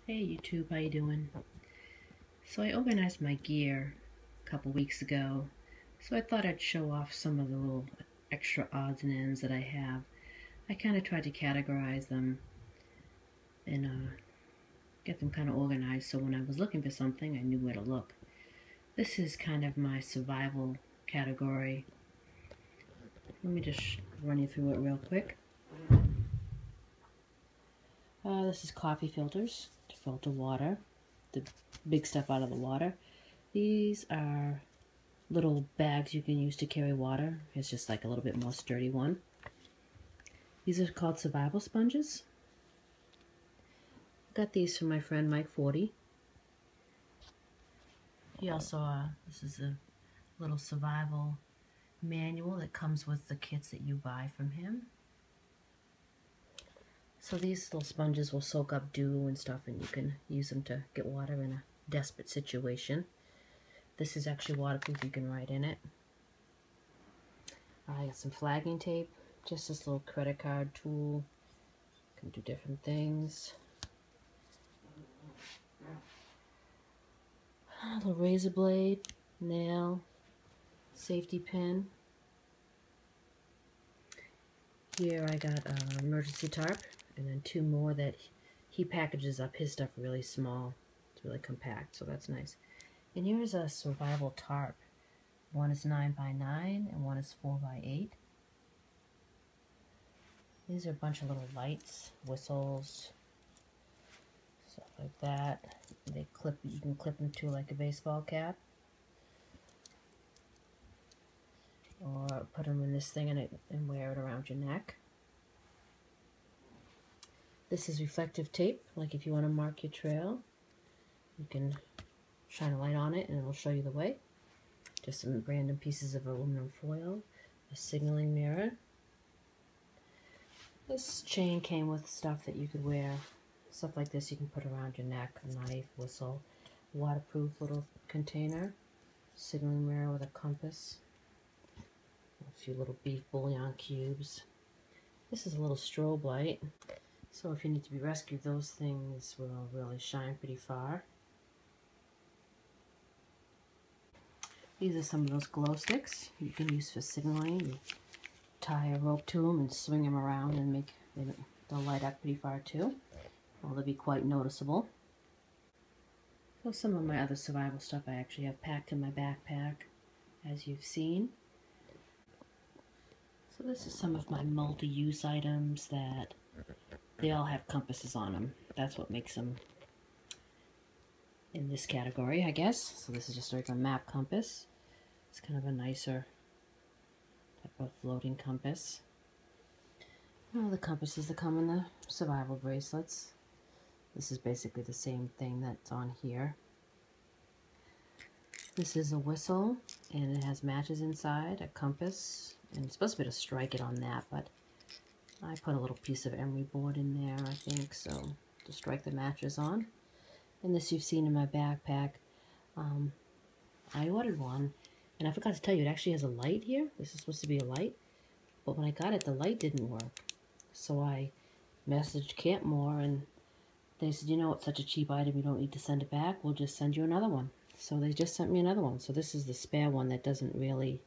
Hey YouTube, how you doing? So I organized my gear a couple weeks ago, so I thought I'd show off some of the little extra odds and ends that I have. I kind of tried to categorize them and get them kind of organized so when I was looking for something I knew where to look. This is kind of my survival category. Let me just run you through it real quick. This is coffee filters to filter water, the big stuff out of the water. These are little bags you can use to carry water. It's just like a little bit more sturdy one. These are called survival sponges. I got these from my friend Mike 40. He also, this is a little survival manual that comes with the kits that you buy from him. So these little sponges will soak up dew and stuff, and you can use them to get water in a desperate situation. This is actually waterproof, you can write in it. I got some flagging tape, just this little credit card tool. Can do different things. A little razor blade, nail, safety pin. Here I got an emergency tarp, and then two more that he packages up his stuff really small. It's really compact, so that's nice. And here's a survival tarp. One is 9x9 and one is 4x8. These are a bunch of little lights, whistles, stuff like that. They clip. You can clip them to like a baseball cap, or put them in this thing and wear it around your neck. This is reflective tape. Like if you want to mark your trail, you can shine a light on it and it'll show you the way. Just some random pieces of aluminum foil, a signaling mirror. This chain came with stuff that you could wear. Stuff like this you can put around your neck, a knife, whistle, waterproof little container, signaling mirror with a compass, a few little beef bouillon cubes. This is a little strobe light, so if you need to be rescued, those things will really shine pretty far. These are some of those glow sticks you can use for signaling. You tie a rope to them and swing them around and they'll light up pretty far too. Well, they'll be quite noticeable. So some of my other survival stuff I actually have packed in my backpack, as you've seen. So this is some of my multi-use items that they all have compasses on them. That's what makes them in this category, I guess. So this is just like a map compass. It's kind of a nicer type of floating compass. All the compasses that come in the survival bracelets. This is basically the same thing that's on here. This is a whistle, and it has matches inside, a compass, and it's supposed to be able to strike it on that, but I put a little piece of emery board in there, I think, so to strike the matches on. And this you've seen in my backpack. I ordered one, and I forgot to tell you, it actually has a light here. This is supposed to be a light, but when I got it, the light didn't work. So I messaged Camp Moore, and they said, you know, it's such a cheap item, you don't need to send it back. We'll just send you another one. So they just sent me another one. So this is the spare one that doesn't really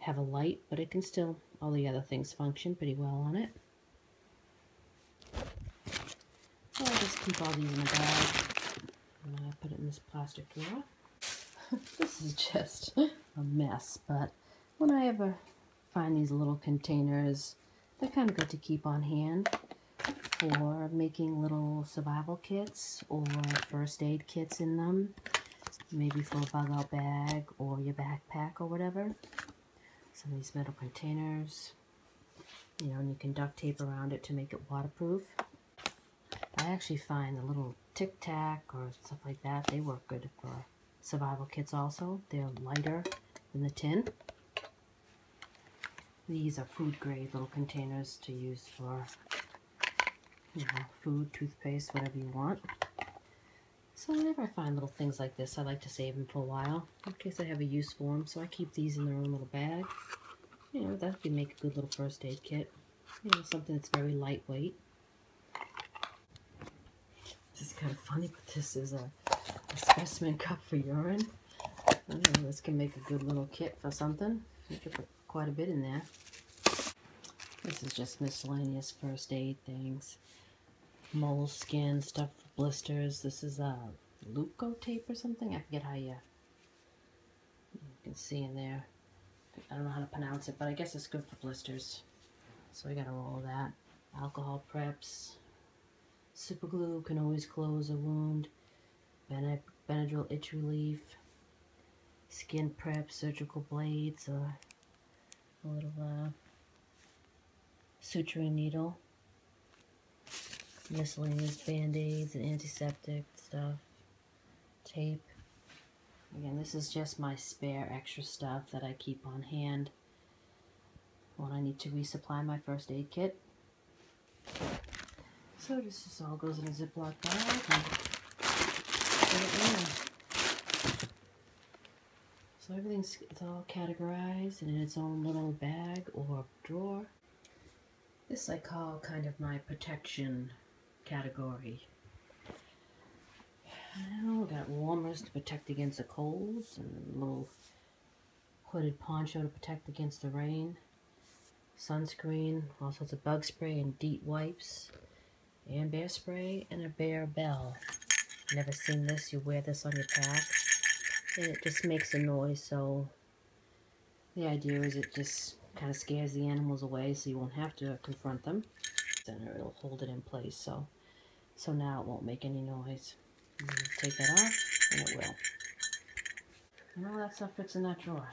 have a light, but it can still, all the other things function pretty well on it. So I'll just keep all these in a bag, and I put it in this plastic drawer. This is just a mess, but when I ever find these little containers, they're kind of good to keep on hand for making little survival kits or first aid kits in them, maybe for a bug out bag or your backpack or whatever. Some of these metal containers, you know, and you can duct tape around it to make it waterproof. I actually find the little Tic Tac or stuff like that, they work good for survival kits also. They're lighter than the tin. These are food grade little containers to use for, you know, food, toothpaste, whatever you want. So whenever I find little things like this, I like to save them for a while in case I have a use for them. So I keep these in their own little bag. You know, that could make a good little first aid kit. You know, something that's very lightweight. This is kind of funny, but this is a specimen cup for urine. I don't know, this can make a good little kit for something. You could put quite a bit in there. This is just miscellaneous first aid things. Moleskin, stuff for blisters. This is a Luco tape or something. I forget how you can see in there. I don't know how to pronounce it, but I guess it's good for blisters. So I got a roll of that. Alcohol preps. Super glue can always close a wound. Benadryl itch relief. Skin prep, surgical blades, a little suturing needle. Miscellaneous band-aids and antiseptic stuff. Tape. Again, this is just my spare extra stuff that I keep on hand when I need to resupply my first aid kit. So this just all goes in a Ziploc bag and put it in there. So it's all categorized and in its own little bag or drawer. This I call kind of my protection category. We got warmers to protect against the colds, and a little hooded poncho to protect against the rain, sunscreen, all sorts of bug spray and DEET wipes, and bear spray, and a bear bell. Never seen this. You wear this on your pack, and it just makes a noise, so the idea is it just kind of scares the animals away so you won't have to confront them. And it'll hold it in place, so now it won't make any noise. Take that off, and it will. And all that stuff fits in that drawer.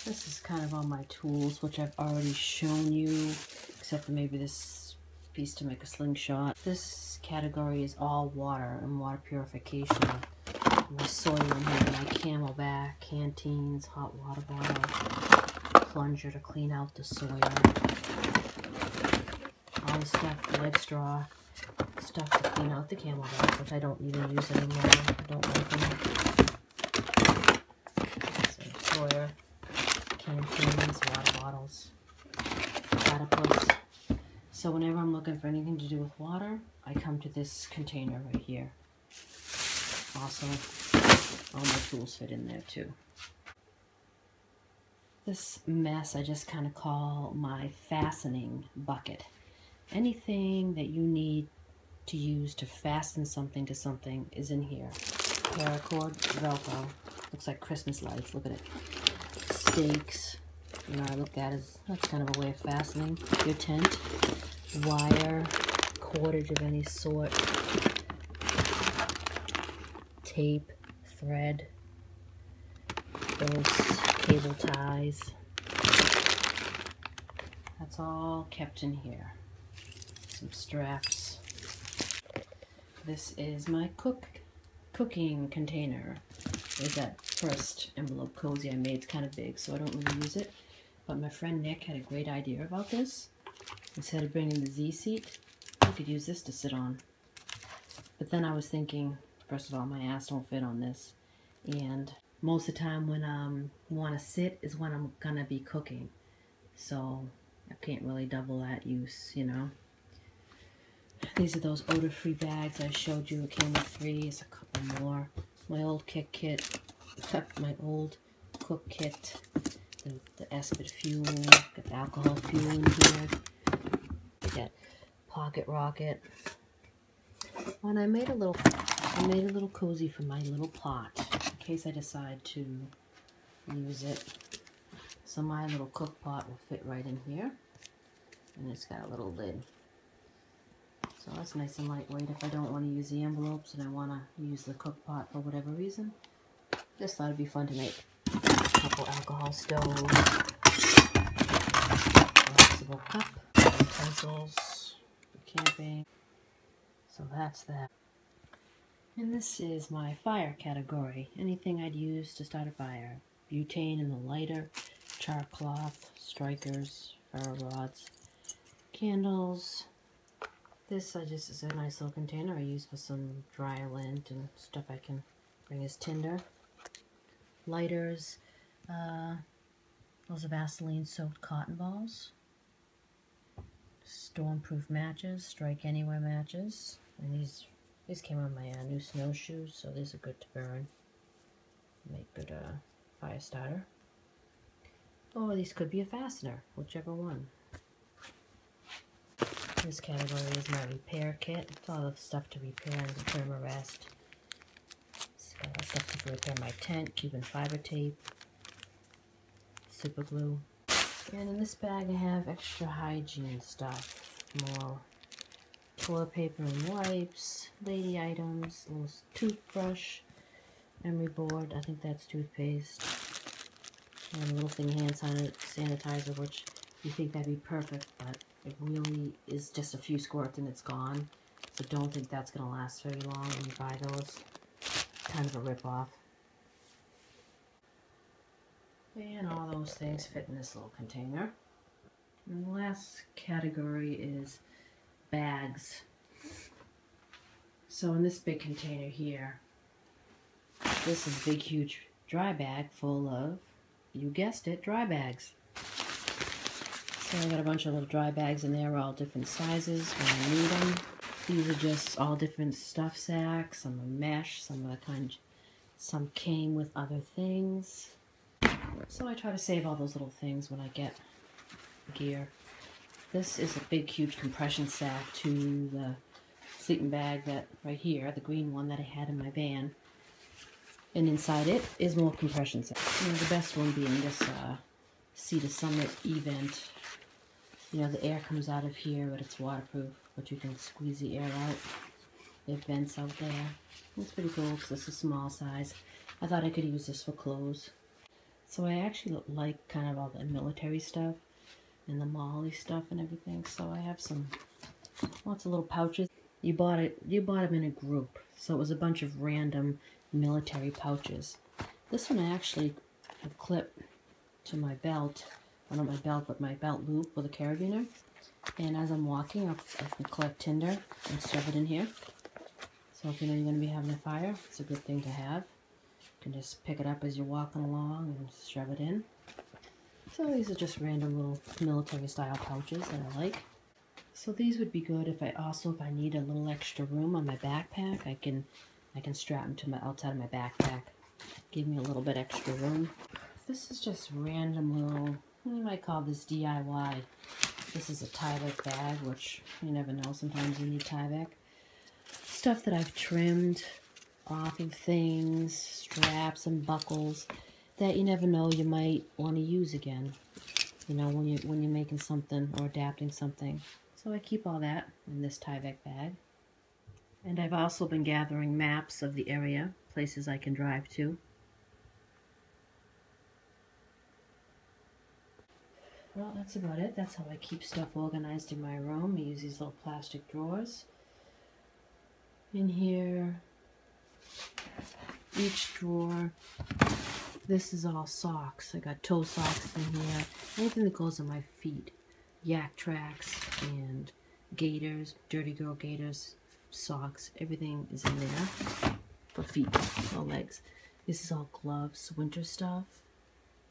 This is kind of all my tools, which I've already shown you, except for maybe this piece to make a slingshot. This category is all water and water purification. My soil in here, my Camelback, canteens, hot water bottle, plunger to clean out the soil. All the stuff, leg straw, stuff to clean out the Camelback, which I don't even use anymore. I don't like them. So, Sawyer, canteens, water bottles, platypus. So whenever I'm looking for anything to do with water, I come to this container right here. Also, all my tools fit in there too. This mess I just kind of call my fastening bucket. Anything that you need to use to fasten something to something is in here. Paracord, Velcro, looks like Christmas lights, look at it. Stakes, you know, I look at as that's kind of a way of fastening your tent. Wire, cordage of any sort, tape, thread, those cable ties. That's all kept in here. Some straps. This is my cooking container. There's that first envelope cozy I made. It's kind of big, so I don't really use it. But my friend Nick had a great idea about this. Instead of bringing the Z seat, I could use this to sit on. But then I was thinking, first of all, my ass don't fit on this. And most of the time when you want to sit is when I'm gonna be cooking. So I can't really double that use, you know. These are those odor-free bags I showed you. It came with 3. It's a couple more. My old my old cook kit. The Esprit fuel. Got the alcohol fuel in here. Got pocket rocket. And I made a little cozy for my little pot in case I decide to use it. So my little cook pot will fit right in here, and it's got a little lid. So that's nice and lightweight if I don't want to use the envelopes and I want to use the cook pot for whatever reason. Just thought it'd be fun to make. A couple alcohol stoves, collapsible cup, utensils for camping. So that's that. And this is my fire category. Anything I'd use to start a fire. Butane in the lighter, char cloth, strikers, ferro rods, candles. This is a nice little container I use for some dry lint and stuff I can bring as tinder. Lighters, those are Vaseline soaked cotton balls. stormproof matches, strike anywhere matches, and these came on my new snowshoes, so these are good to burn. Make good fire starter. Or these could be a fastener, whichever one. This category is my repair kit. It's all the stuff to repair and thermarest. It's got stuff to repair my tent, Cuban fiber tape, super glue. And in this bag I have extra hygiene stuff. More toilet paper and wipes, lady items, a little toothbrush, emery board, I think that's toothpaste, and a little thing hand sanitizer, which you think that'd be perfect, but it really is just a few squirts and it's gone. So don't think that's going to last very long when you buy those. Kind of a rip-off. And all those things fit in this little container. And the last category is bags. So in this big container here, this is a big huge dry bag full of, you guessed it, dry bags. So I got a bunch of little dry bags in there, all different sizes when I need them. These are just all different stuff sacks. Some are mesh, some came with other things. So I try to save all those little things when I get gear. This is a big huge compression sack to the sleeping bag that right here, the green one that I had in my van. And inside it is more compression sacks. You know, the best one being this Sea to Summit event. You know, the air comes out of here, but it's waterproof, but you can squeeze the air out. It vents out there. It's pretty cool because this is small size. I thought I could use this for clothes. So I actually like kind of all the military stuff and the Molly stuff and everything. So I have lots of little pouches. You bought them in a group, so it was a bunch of random military pouches. This one I actually have clipped to my belt. Well, not my belt, but my belt loop with a carabiner. And as I'm walking, I can collect tinder and shove it in here. So if you know you're going to be having a fire, it's a good thing to have. You can just pick it up as you're walking along and shove it in. So these are just random little military style pouches that I like. So these would be good if I need a little extra room on my backpack. I can strap them to my outside of my backpack. Give me a little bit extra room. This is just random little, you might call this DIY. This is a Tyvek bag, which you never know, sometimes you need Tyvek. Stuff that I've trimmed off of things, straps and buckles that you never know you might want to use again. You know, when you're making something or adapting something. So I keep all that in this Tyvek bag. And I've also been gathering maps of the area, places I can drive to. Well, that's about it. That's how I keep stuff organized in my room. I use these little plastic drawers. In here, each drawer, this is all socks. I got toe socks in here. Anything that goes on my feet. Yak tracks and gaiters, dirty girl gaiters, socks. Everything is in there for feet or legs. This is all gloves, winter stuff,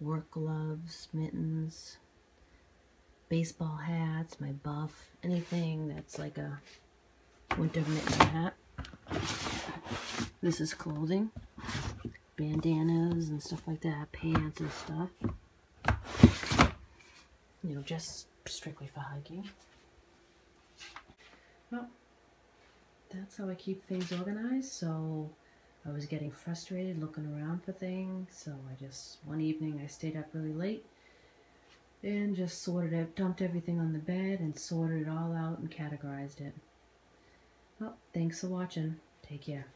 work gloves, mittens, baseball hats, my buff, anything that's like a winter mitten hat. This is clothing, bandanas and stuff like that, pants and stuff. You know, just strictly for hiking. Well, that's how I keep things organized. So I was getting frustrated looking around for things, so one evening I stayed up really late and just sorted it, dumped everything on the bed and sorted it all out and categorized it. Well, thanks for watching. Take care.